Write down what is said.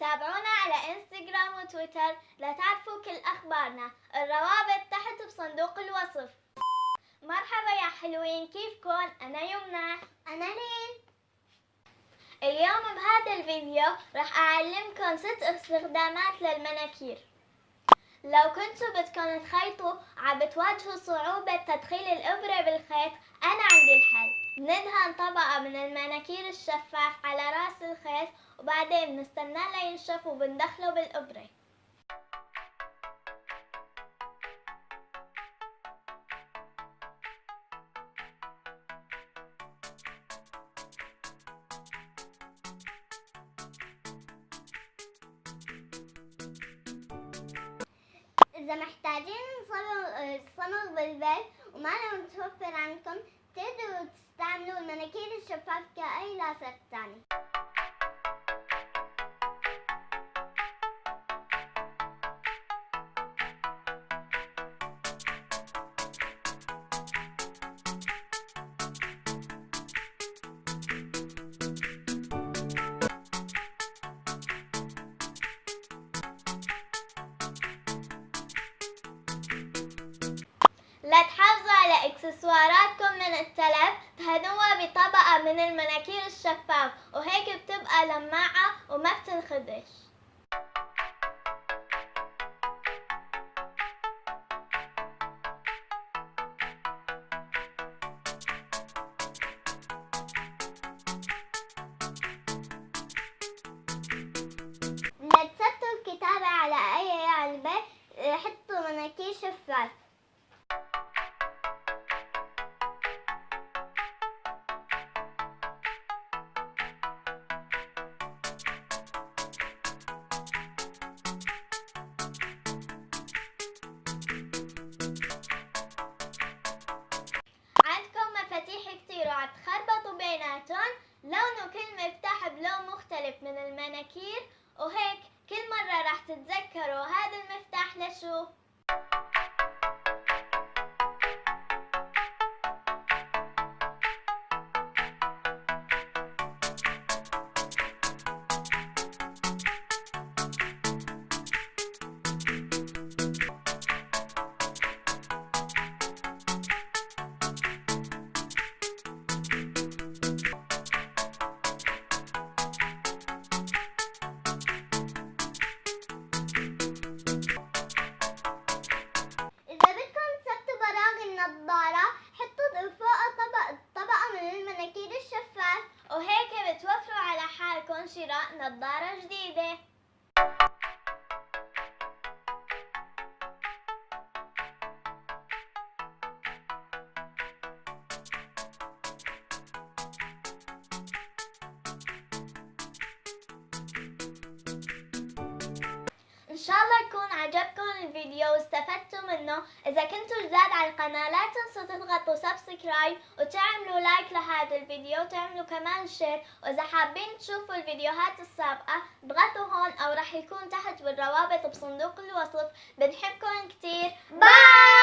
تابعونا على انستغرام وتويتر لتعرفوا كل أخبارنا. الروابط تحت بصندوق الوصف. مرحبا يا حلوين، كيفكن؟ أنا يمنى. أنا لين. اليوم بهذا الفيديو راح أعلمكم 6 استخدامات للمناكير. لو كنتوا بدكم تخيطوا بتواجهوا صعوبة تدخيل الإبرة بالخيط، أنا عندي الحل. بندهن طبقة من المناكير الشفاف على راس الخيط وبعدين بنستناه لينشف وبندخله بالإبرة. إذا محتاجين صمغ بالبيت وما لو متوفر عندكم، تقدروا تستعملوا المناكير الشفاف كأي لاصق تاني. لتحافظوا على اكسسواراتكم من التلف، دهنوها بطبقة من المناكير الشفاف وهيك بتبقى لماعة وما بتنخدش. لتثبتوا الكتابة على أي علبة، حطوا مناكير شفاف. عندكم مفاتيح كتير وعتخربطوا بيناتهم، لون وكل مفتاح بلون مختلف من المناكير، وهيك كل مرة راح تتذكروا هذا المفتاح لشو. النظارة، حطوا فوقها طبقة من المناكير الشفاف، وهيك بتوفروا على حالكم شراء نظارة جديدة. إن شاء الله يكون عجبكم الفيديو واستفدتوا منه. إذا كنتوا جداد على القناة لا تنسوا تضغطوا سبسكرايب وتعملوا لايك لهذا الفيديو وتعملوا كمان شير. وإذا حابين تشوفوا الفيديوهات السابقة اضغطوا هون أو راح يكون تحت بالروابط بصندوق الوصف. بنحبكم كتير. باي.